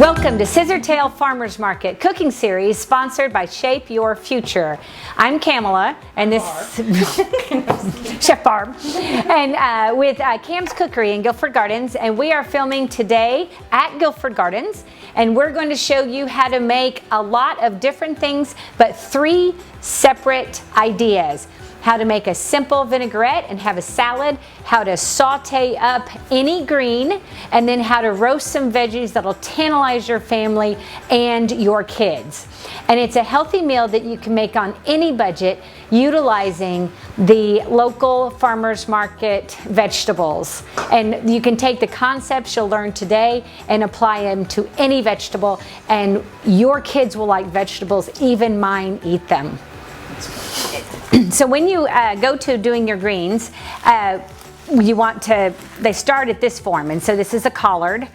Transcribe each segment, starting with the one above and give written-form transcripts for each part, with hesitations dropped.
Welcome to Scissortail Farmers Market cooking series sponsored by Shape Your Future. I'm Kamala and this Chef Barb and with Cam's Cookery in Guilford Gardens, and we are filming today at Guilford Gardens, and we're going to show you how to make a lot of different things, but 3 separate ideas. How to make a simple vinaigrette and have a salad, how to saute up any green, and then how to roast some veggies that'll tantalize your family and your kids. And it's a healthy meal that you can make on any budget utilizing the local farmers market vegetables. And you can take the concepts you'll learn today and apply them to any vegetable, and your kids will like vegetables, even mine eat them. So when you go to doing your greens, they start at this form, and so this is a collard,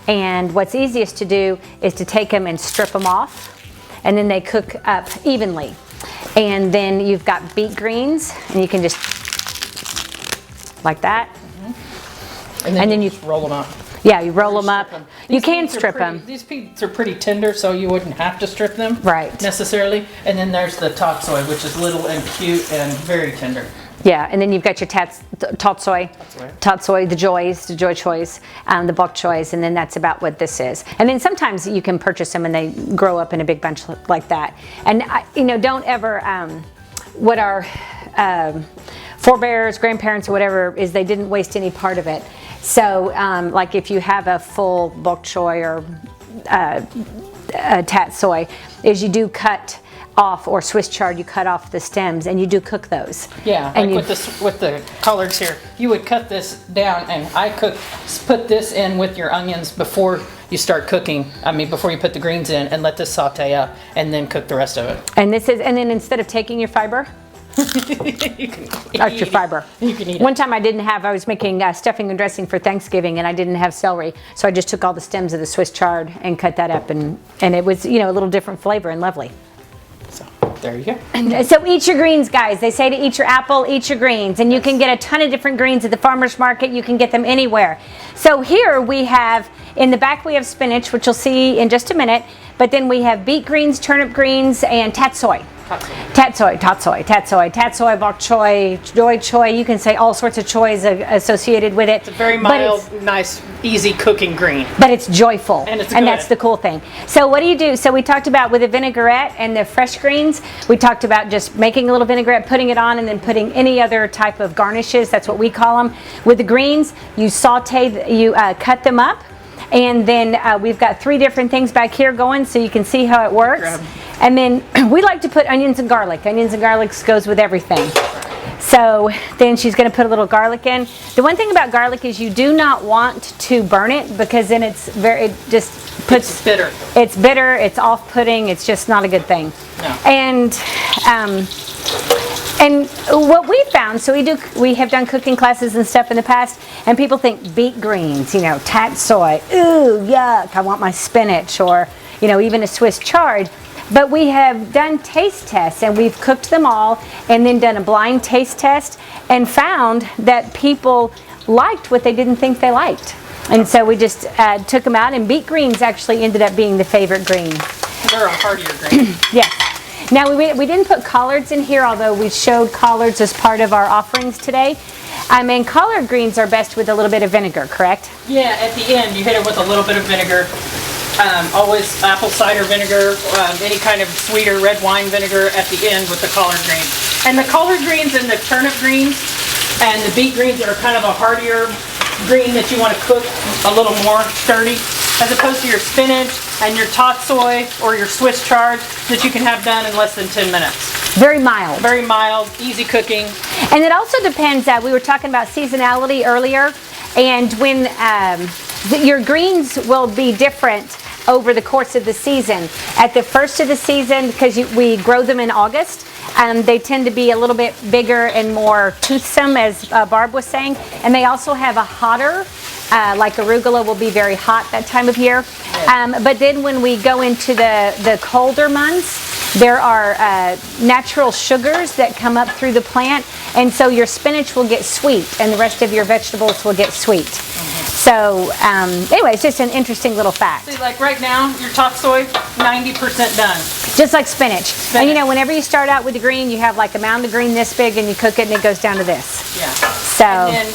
and what's easiest to do is to take them and strip them off, and then they cook up evenly. And then you've got beet greens, and you can just like that. And then you just roll them up. Yeah, you roll them up. You can strip them. These peas are pretty tender, so you wouldn't have to strip them. Right. Necessarily. And then there's the top soy, which is little and cute and very tender. Yeah, and then you've got your tot soy, the joy choys, the bok choys, and then that's about what this is. And then sometimes you can purchase them and they grow up in a big bunch like that. And don't ever, what our forebears, grandparents, or whatever is, they didn't waste any part of it. So, like if you have a full bok choy or tat soy, is you do cut off, or Swiss chard, you cut off the stems and you do cook those. Yeah, and like with the collards here, you would cut this down, and put this in with your onions before you start cooking. Before you put the greens in, and let this saute up, and then cook the rest of it. And then instead of taking your fiber, that's your fiber. You can eat it. One time I was making stuffing and dressing for Thanksgiving, and I didn't have celery, so I just took all the stems of the Swiss chard and cut that up, and it was a little different flavor and lovely. So there you go. And so eat your greens, guys. They say to eat your apple, eat your greens, and you can get a ton of different greens at the farmers market. You can get them anywhere. So here we have, in the back we have spinach, which you'll see in just a minute, but then we have beet greens, turnip greens, and tat soy. Tat soy, bok choy, joy choy. You can say all sorts of choys associated with it. It's a very mild, nice, easy cooking green. But it's joyful, and it's good. And that's the cool thing. So what do you do? So we talked about with the vinaigrette and the fresh greens, we talked about just making a little vinaigrette, putting it on, and then putting any other type of garnishes. That's what we call them. With the greens, you saute, you cut them up. And then we've got 3 different things back here going, so you can see how it works. And then we like to put onions and garlic. Onions and garlic goes with everything. So then she's going to put a little garlic in. The one thing about garlic is you do not want to burn it, because then it's bitter. It's bitter. It's off-putting. It's just not a good thing. No. And what we found, so we have done cooking classes and stuff in the past, and people think beet greens, tat soy, ooh, yuck, I want my spinach, or, even a Swiss chard. But we have done taste tests, and we've cooked them all, and then done a blind taste test, and found that people liked what they didn't think they liked. And so we just took them out, and beet greens actually ended up being the favorite green. They're a heartier green. Yes. Now, we didn't put collards in here, although we showed collards as part of our offerings today. Collard greens are best with a little bit of vinegar, correct? Yeah, at the end, you hit it with a little bit of vinegar. Always apple cider vinegar, any kind of sweeter red wine vinegar at the end with the collard greens. And the collard greens and the turnip greens and the beet greens are kind of a heartier green that you want to cook a little more sturdy, as opposed to your spinach and your tot soy or your Swiss chard that you can have done in less than 10 minutes. Very mild. Very mild, easy cooking. And it also depends, we were talking about seasonality earlier, and when your greens will be different over the course of the season. At the first of the season, because we grow them in August, they tend to be a little bit bigger and more toothsome, as Barb was saying, and they also have a hotter, like arugula will be very hot that time of year. But then when we go into the colder months, there are natural sugars that come up through the plant, and so your spinach will get sweet and the rest of your vegetables will get sweet. So anyway, it's just an interesting little fact. See, like right now, your top soy, 90% done. Just like spinach. And you know, whenever you start out with the green, you have like a mound of green this big, and you cook it, and it goes down to this. Yeah. So. And then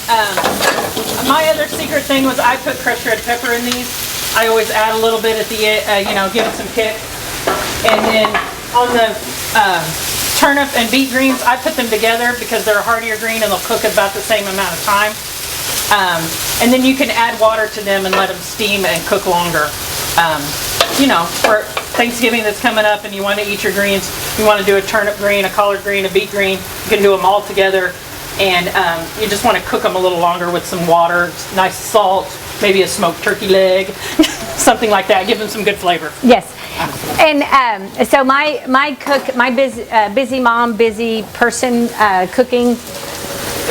my other secret thing was I put crushed red pepper in these. I always add a little bit at the end, you know, give it some kick. And then on the turnip and beet greens, I put them together because they're a heartier green and they'll cook about the same amount of time. And then you can add water to them and let them steam and cook longer. You know, for Thanksgiving that's coming up and you want to eat your greens, you want to do a turnip green, a collard green, a beet green, you can do them all together. And you just want to cook them a little longer with some water, nice salt, maybe a smoked turkey leg, something like that. Give them some good flavor. Yes. And so my busy mom, busy person cooking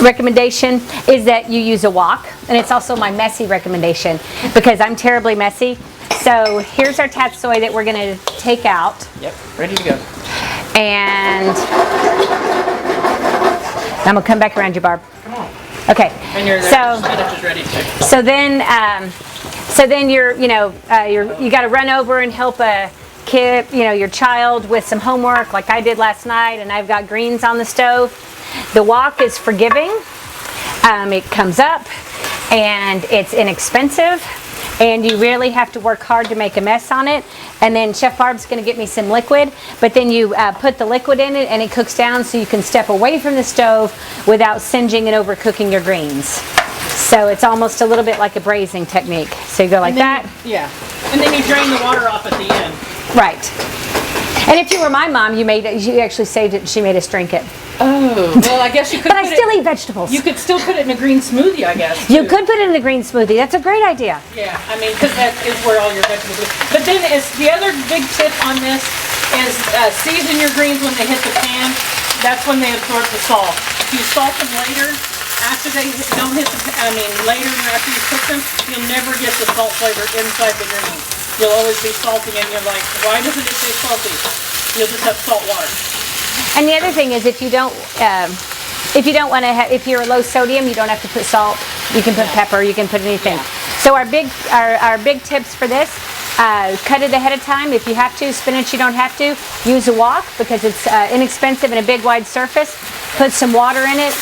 recommendation is that you use a wok, and it's also my messy recommendation because I'm terribly messy. So here's our tatsoi that we're going to take out. Yep, ready to go. And I'm going to come back around you, Barb. Come on. Okay. And your spinach is ready too. So then you got to run over and help a kid, you know, your child with some homework like I did last night, and I've got greens on the stove. The wok is forgiving. It comes up and it's inexpensive, and you really have to work hard to make a mess on it. And then Chef Barb's going to get me some liquid, but then you put the liquid in it and it cooks down so you can step away from the stove without singeing and overcooking your greens. So it's almost a little bit like a braising technique. So you go like that. Yeah. And then you drain the water off at the end. Right. And if you were my mom, you actually saved it and she made us drink it. Oh, well, I guess you could. But I still eat vegetables. You could still put it in a green smoothie, I guess. You could put it in a green smoothie. That's a great idea. Yeah, I mean, because that is where all your vegetables are. But then the other big tip on this is season your greens when they hit the pan. That's when they absorb the salt. If you salt them later, after they don't hit the pan, later after you cook them, you'll never get the salt flavor inside the greens. You'll always be salting and you're like, why doesn't it taste salty? You'll just have salt water. And the other thing is, if you don't want to if you're low sodium, you don't have to put salt. You can put pepper. You can put anything. Yeah. So our big tips for this: cut it ahead of time if you have to. Spinach you don't have to. Use a wok because it's inexpensive and a big wide surface. Put some water in it.